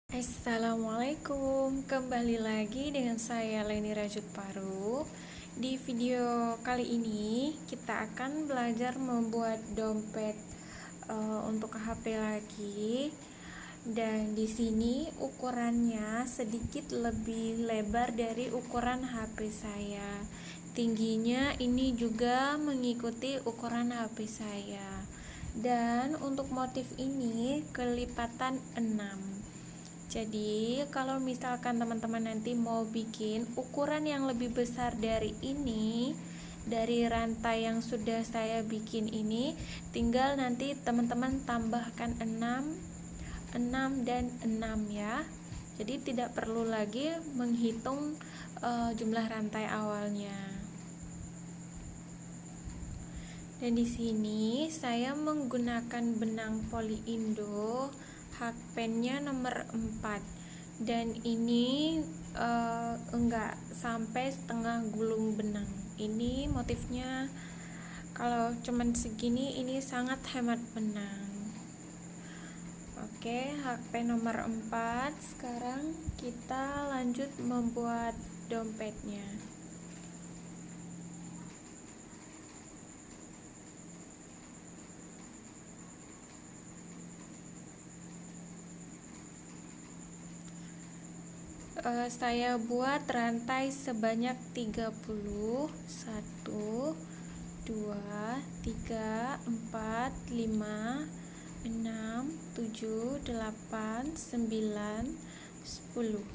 Assalamualaikum, kembali lagi dengan saya Leni Rajut Paru. Di video kali ini kita akan belajar membuat dompet untuk HP lagi. Dan di sini ukurannya sedikit lebih lebar dari ukuran HP saya. Tingginya ini juga mengikuti ukuran HP saya. Dan untuk motif ini kelipatan 6. Jadi kalau misalkan teman-teman nanti mau bikin ukuran yang lebih besar dari ini, dari rantai yang sudah saya bikin ini, tinggal nanti teman-teman tambahkan 6 dan 6 ya. Jadi tidak perlu lagi menghitung jumlah rantai awalnya. Dan di sini saya menggunakan benang poli Indo, hakpennya nomor 4, dan ini enggak sampai setengah gulung benang. Ini motifnya kalau cuman segini ini sangat hemat benang. Oke, hakpen nomor 4. Sekarang kita lanjut membuat dompetnya. Saya buat rantai sebanyak 30. 1 2 3 4 5 6 7 8 9 10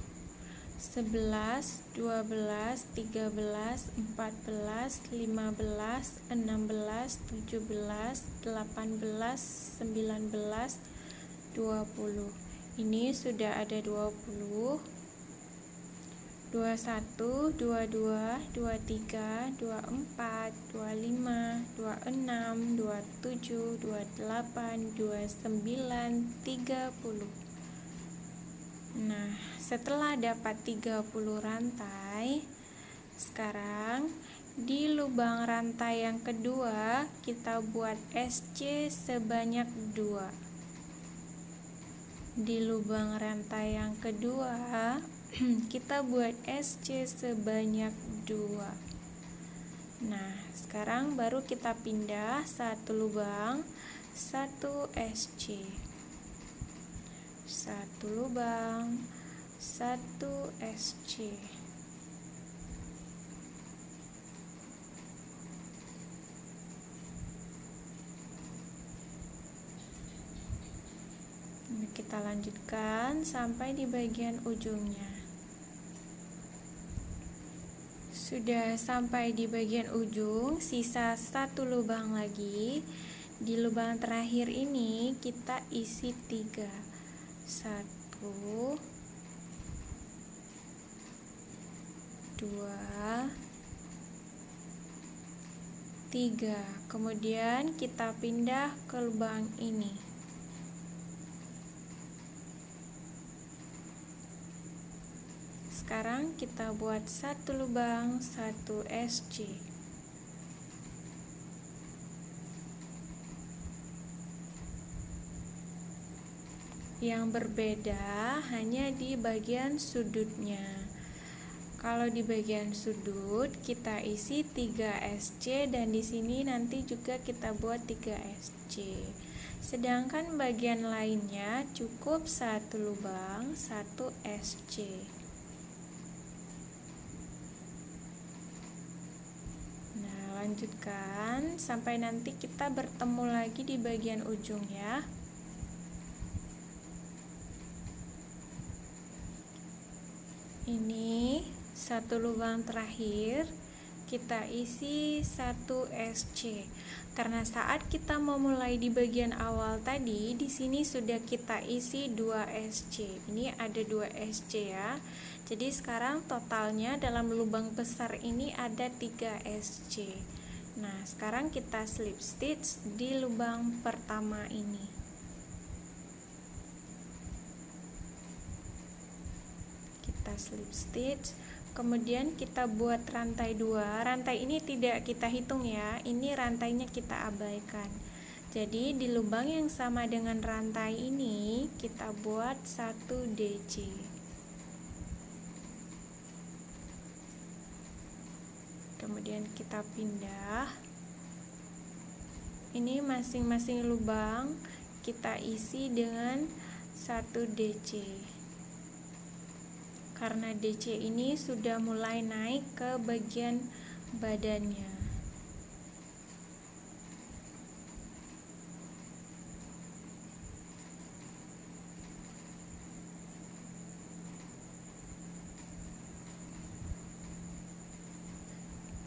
11 12 13 14 15 16 17 18 19 20. Ini sudah ada 20, 21, 22, 23, 24, 25, 26, 27, 28, 29, 30. Nah, setelah dapat 30 rantai, sekarang di lubang rantai yang kedua kita buat SC sebanyak 2. Di lubang rantai yang kedua kita buat SC sebanyak 2. Nah, sekarang baru kita pindah satu lubang, 1 SC. 1 lubang, 1 SC. Kita lanjutkan sampai di bagian ujungnya. Sudah sampai di bagian ujung, sisa satu lubang lagi. Di lubang terakhir ini kita isi 3. 1 2 3. Kemudian kita pindah ke lubang ini. Sekarang kita buat satu lubang, 1 SC. Yang berbeda hanya di bagian sudutnya. Kalau di bagian sudut kita isi 3 SC, dan di sini nanti juga kita buat 3 SC. Sedangkan bagian lainnya cukup satu lubang, 1 SC. Lanjutkan sampai nanti kita bertemu lagi di bagian ujung ya. Ini satu lubang terakhir kita isi 1 SC. Karena saat kita memulai di bagian awal tadi, di sini sudah kita isi 2 SC. Ini ada 2 SC ya. Jadi sekarang totalnya dalam lubang besar ini ada 3 SC. Nah, sekarang kita slip stitch di lubang pertama ini. Kita slip stitch, kemudian kita buat rantai 2. Rantai ini tidak kita hitung ya, ini rantainya kita abaikan. Jadi di lubang yang sama dengan rantai ini kita buat 1 DC. Kemudian kita pindah. Ini masing-masing lubang kita isi dengan 1 DC. Karena DC ini sudah mulai naik ke bagian badannya.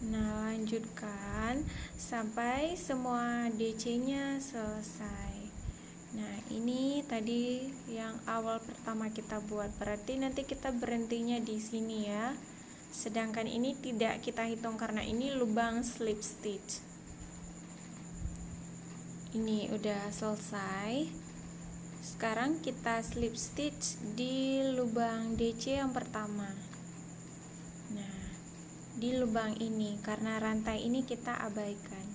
Nah, lanjutkan sampai semua DC-nya selesai. Nah, ini tadi yang awal pertama kita buat, berarti nanti kita berhentinya di sini ya. Sedangkan ini tidak kita hitung karena ini lubang slip stitch. Ini udah selesai. Sekarang kita slip stitch di lubang DC yang pertama. Nah, di lubang ini karena rantai ini kita abaikan.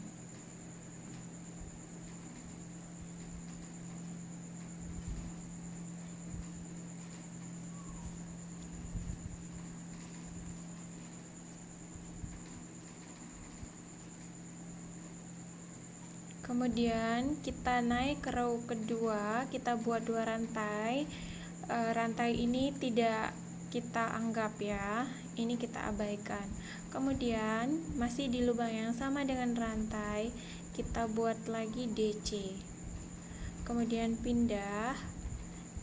Kemudian kita naik ke row kedua, kita buat 2 rantai. Rantai ini tidak kita anggap ya, ini kita abaikan. Kemudian masih di lubang yang sama dengan rantai, kita buat lagi DC. Kemudian pindah,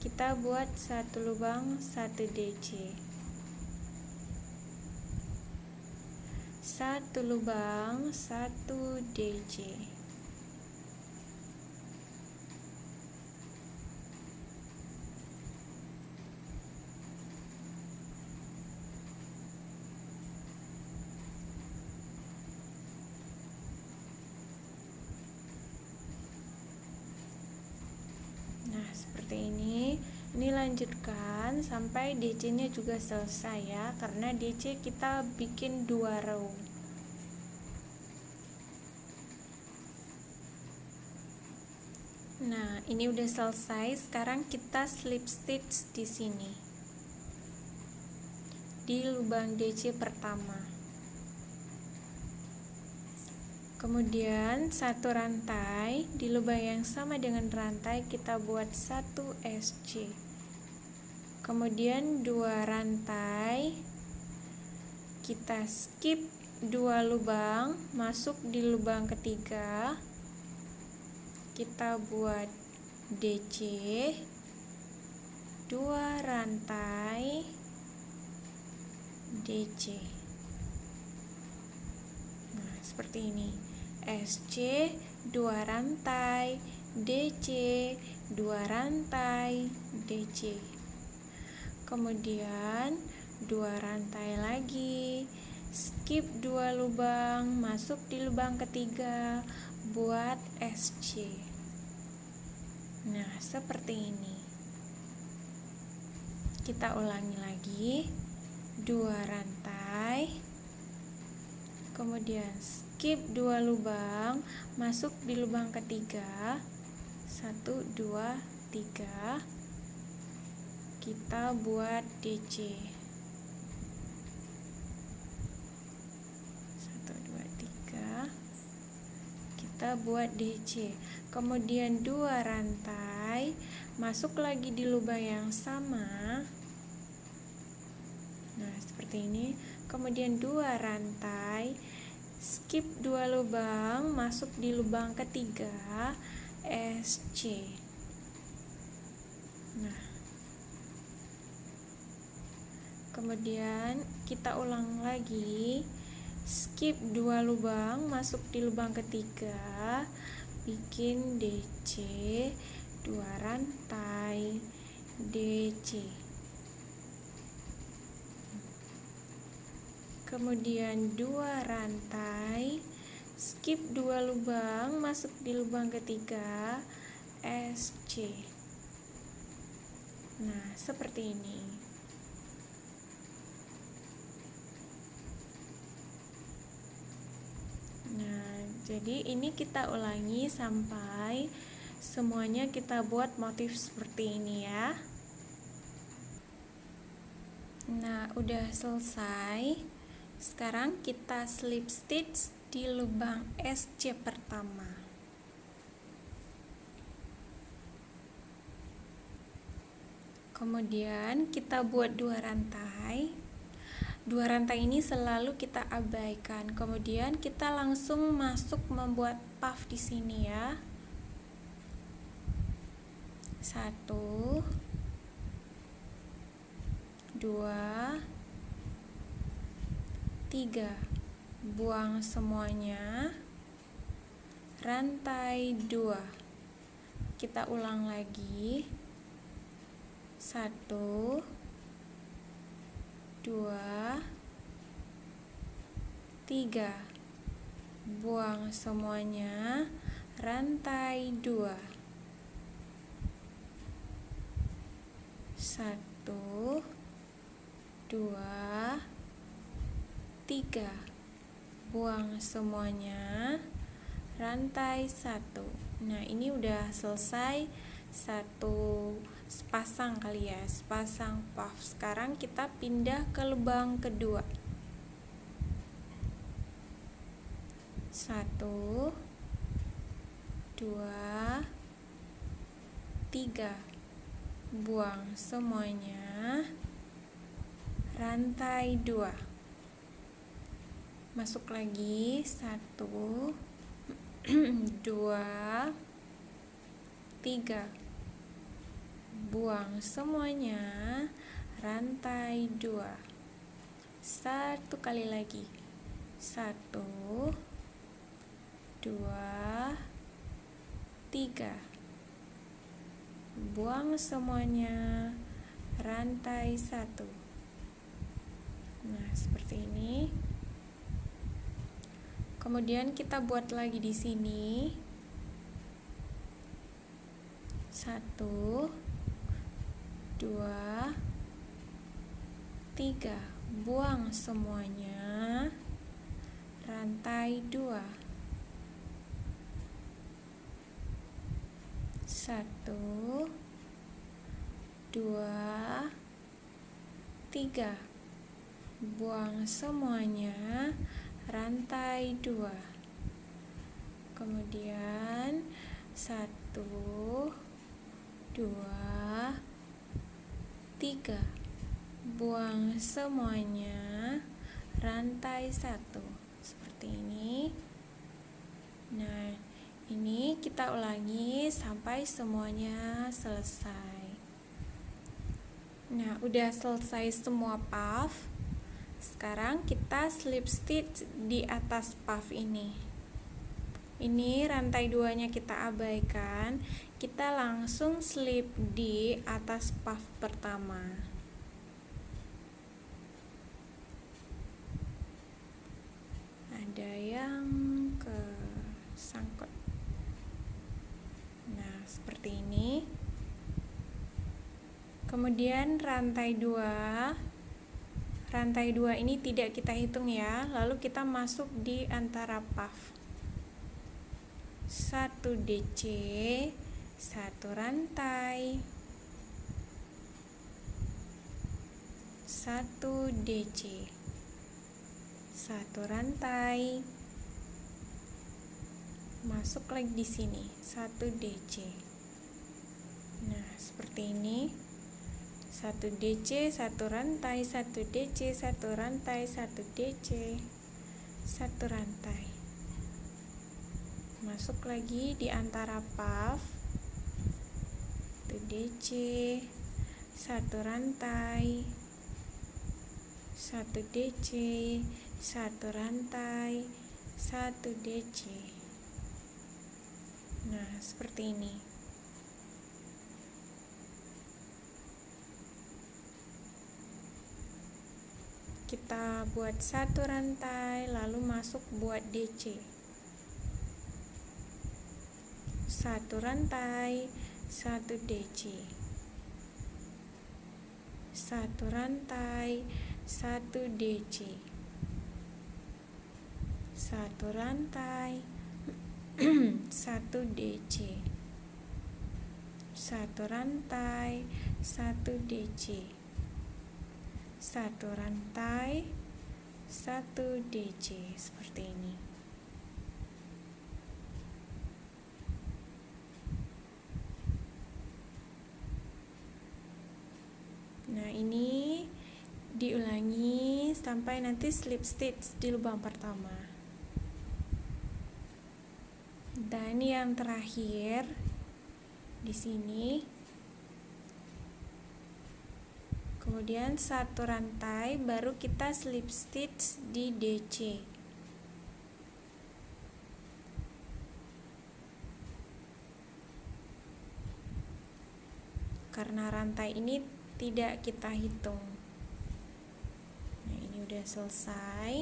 kita buat 1 lubang 1 DC. 1 lubang 1 DC. Nah, seperti ini. Ini lanjutkan sampai DC-nya juga selesai ya, karena DC kita bikin 2 row. Nah, ini udah selesai. Sekarang kita slip stitch di sini. Di lubang DC pertama. Kemudian 1 rantai di lubang yang sama dengan rantai kita buat 1 SC. Kemudian 2 rantai kita skip 2 lubang, masuk di lubang ketiga, kita buat DC, 2 rantai DC. Nah, seperti ini. SC 2 rantai, DC 2 rantai, DC. Kemudian 2 rantai lagi, skip 2 lubang, masuk di lubang ketiga, buat SC. Nah, seperti ini. Kita ulangi lagi. 2 rantai, kemudian skip 2 lubang, masuk di lubang ketiga, 1, 2, 3, kita buat DC. 1, 2, 3, kita buat DC. Kemudian 2 rantai, masuk lagi di lubang yang sama. Nah, seperti ini. Kemudian 2 rantai, skip 2 lubang, masuk di lubang ketiga, SC. Nah, kemudian kita ulang lagi, skip 2 lubang, masuk di lubang ketiga, bikin DC, 2 rantai, DC. Kemudian 2 rantai, skip 2 lubang, masuk di lubang ketiga, SC. Nah, seperti ini. Nah, Jadi ini kita ulangi sampai semuanya kita buat motif seperti ini ya. Nah, udah selesai. Sekarang kita slip stitch di lubang SC pertama. Kemudian kita buat 2 rantai. 2 rantai ini selalu kita abaikan. Kemudian kita langsung masuk membuat puff di sini ya. 1 2 3. Buang semuanya. Rantai 2. Kita ulang lagi. 1 2 3. Buang semuanya. Rantai 2. 1 2 3. Buang semuanya. Rantai 1. Nah, ini udah selesai satu sepasang kali ya, sepasang puff. Sekarang kita pindah ke lubang kedua. 1 2 3. Buang semuanya. Rantai 2. Masuk lagi. 1 2 3. Buang semuanya. Rantai 2. Satu kali lagi. 1 2 3. Buang semuanya. Rantai 1. Nah, seperti ini. Kemudian kita buat lagi di sini. 1 2 3. Buang semuanya. Rantai 2. 1 2 3. Buang semuanya. Rantai 2. Kemudian 1 2 3. Buang semuanya. Rantai 1. Seperti ini. Nah, ini kita ulangi sampai semuanya selesai. Nah, udah selesai semua puff. Sekarang kita slip stitch di atas puff ini. Ini rantai 2-nya kita abaikan. Kita langsung slip di atas puff pertama. Ada yang kesangkut. Nah, seperti ini. Kemudian rantai 2. Rantai 2 ini tidak kita hitung ya. Lalu kita masuk di antara puff. 1 DC, 1 rantai. 1 DC. 1 rantai. Masuk lagi di sini. 1 DC. Nah, seperti ini. 1 DC, 1 rantai, 1 DC, 1 rantai, 1 DC, 1 rantai. Masuk lagi di antara puff. 1 DC, 1 rantai, 1 DC, 1 rantai, 1 DC. Nah, seperti ini. Kita buat 1 rantai, lalu masuk buat DC. 1 rantai, 1 DC. 1 rantai, 1 DC. 1 rantai, 1 DC, 1 rantai, 1 DC, 1 rantai, 1 DC, seperti ini. Nah, ini diulangi sampai nanti slip stitch di lubang pertama. Dan yang terakhir di sini, kemudian 1 rantai, baru kita slip stitch di DC. Karena rantai ini tidak kita hitung. Nah, ini udah selesai.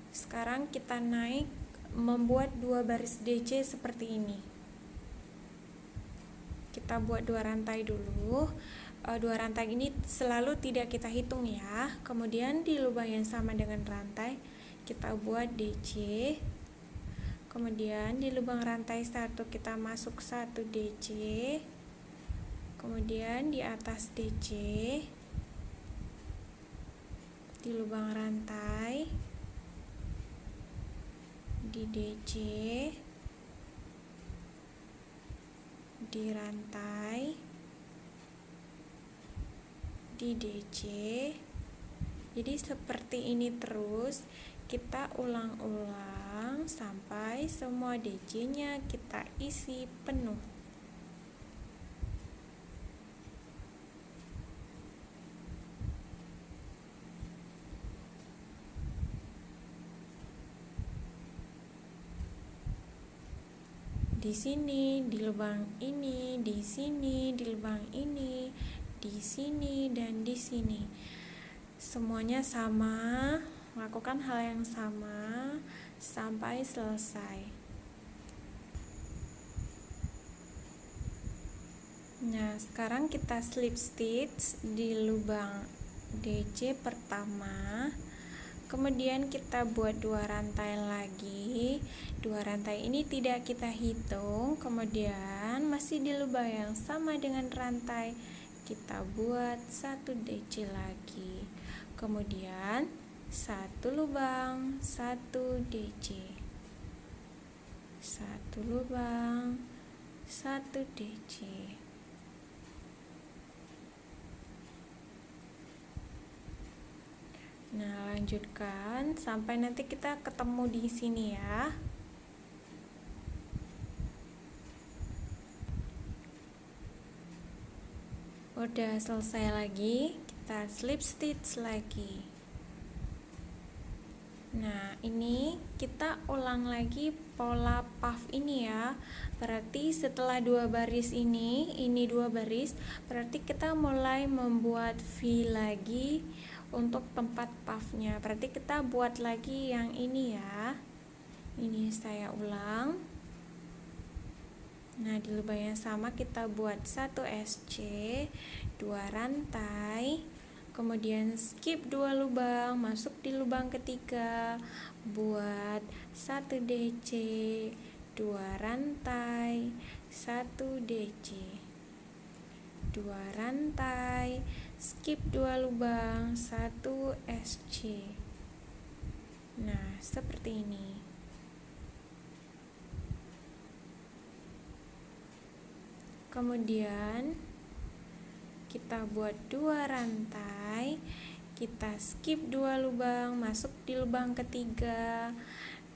Sekarang kita naik membuat 2 baris DC seperti ini. Kita buat 2 rantai dulu. 2 rantai ini selalu tidak kita hitung ya. Kemudian di lubang yang sama dengan rantai kita buat DC. Kemudian di lubang rantai 1 kita masuk 1 DC. Kemudian di atas DC, di lubang rantai, di DC, di rantai, di DC. Jadi seperti ini terus kita ulang-ulang sampai semua DC-nya kita isi penuh. Di sini, di lubang ini, di sini, di lubang ini, di sini, dan di sini. Semuanya sama, lakukan hal yang sama sampai selesai. Nah, sekarang kita slip stitch di lubang DC pertama. Kemudian kita buat 2 rantai lagi. 2 rantai ini tidak kita hitung. Kemudian masih di lubang yang sama dengan rantai, kita buat 1 DC lagi. Kemudian 1 lubang, 1 DC, 1 lubang, 1 DC. Nah, lanjutkan sampai nanti kita ketemu di sini ya. Udah selesai lagi, kita slip stitch lagi. Nah, ini kita ulang lagi pola puff ini ya. Berarti setelah 2 baris ini 2 baris, berarti kita mulai membuat V lagi untuk tempat puffnya. Berarti kita buat lagi yang ini ya. Ini saya ulang. Nah, di lubang yang sama kita buat 1 SC, 2 rantai, kemudian skip 2 lubang, masuk di lubang ketiga, buat 1 DC, 2 rantai, 1 DC, 2 rantai, skip 2 lubang, 1 SC. Nah, seperti ini. Kemudian kita buat 2 rantai, kita skip 2 lubang, masuk di lubang ketiga,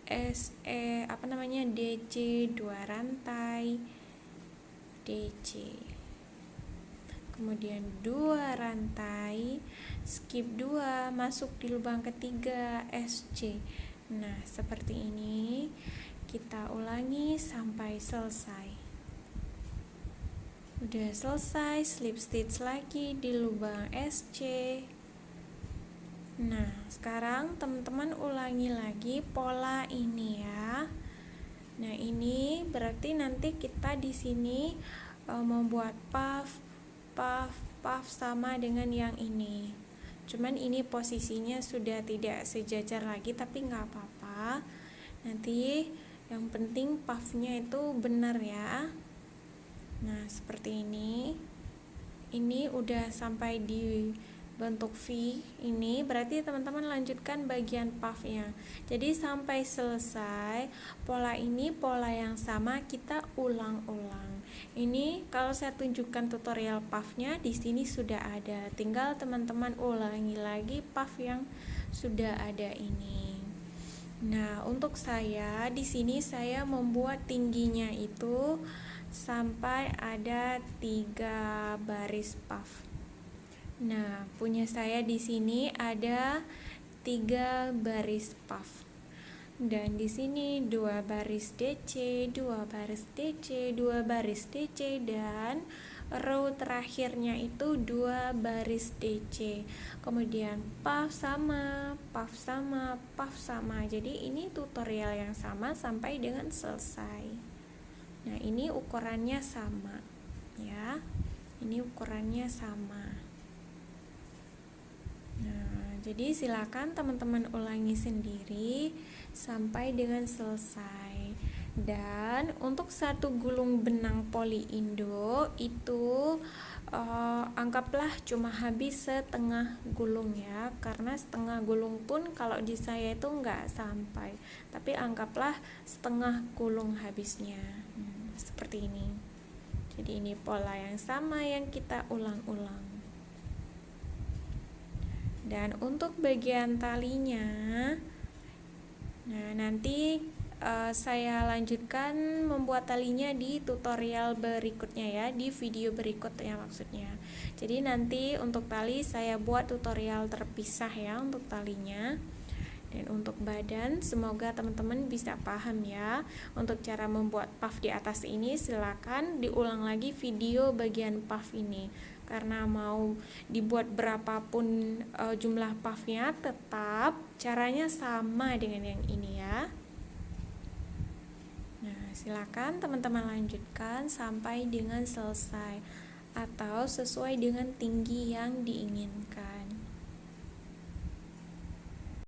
DC, 2 rantai, DC. Kemudian 2 rantai, skip 2, masuk di lubang ketiga, SC. Nah, seperti ini kita ulangi sampai selesai. Udah selesai, slip stitch lagi di lubang SC. Nah, sekarang teman-teman ulangi lagi pola ini ya. Nah, ini berarti nanti kita di sini membuat puff sama dengan yang ini. cuman ini posisinya sudah tidak sejajar lagi, tapi nggak apa-apa, nanti yang penting puffnya itu benar ya. Nah seperti ini udah sampai di bentuk V ini, berarti teman-teman lanjutkan bagian puffnya. Jadi sampai selesai pola ini, pola yang sama kita ulang-ulang. Ini kalau saya tunjukkan tutorial puffnya di sini sudah ada, tinggal teman-teman ulangi lagi puff yang sudah ada ini. Nah untuk saya di sini saya membuat tingginya itu sampai ada 3 baris puff. Nah, punya saya di sini ada 3 baris puff. Dan di sini 2 baris DC, 2 baris DC, 2 baris DC, dan row terakhirnya itu 2 baris DC. Kemudian puff sama, puff sama, puff sama. Jadi ini tutorial yang sama sampai dengan selesai. Nah, ini ukurannya sama ya. Ini ukurannya sama. Nah, jadi silakan teman-teman ulangi sendiri sampai dengan selesai. Dan untuk satu gulung benang poli Indo itu anggaplah cuma habis setengah gulung ya, karena setengah gulung pun kalau di saya itu nggak sampai, tapi anggaplah setengah gulung habisnya. Seperti ini. Jadi ini pola yang sama yang kita ulang-ulang. Dan untuk bagian talinya, nah nanti saya lanjutkan membuat talinya di tutorial berikutnya ya, di video berikutnya maksudnya. Jadi nanti untuk tali saya buat tutorial terpisah ya untuk talinya. Dan untuk badan semoga teman-teman bisa paham ya. Untuk cara membuat puff di atas ini silakan diulang lagi video bagian puff ini, karena mau dibuat berapapun jumlah puffnya tetap caranya sama dengan yang ini ya. Nah silakan teman-teman lanjutkan sampai dengan selesai atau sesuai dengan tinggi yang diinginkan.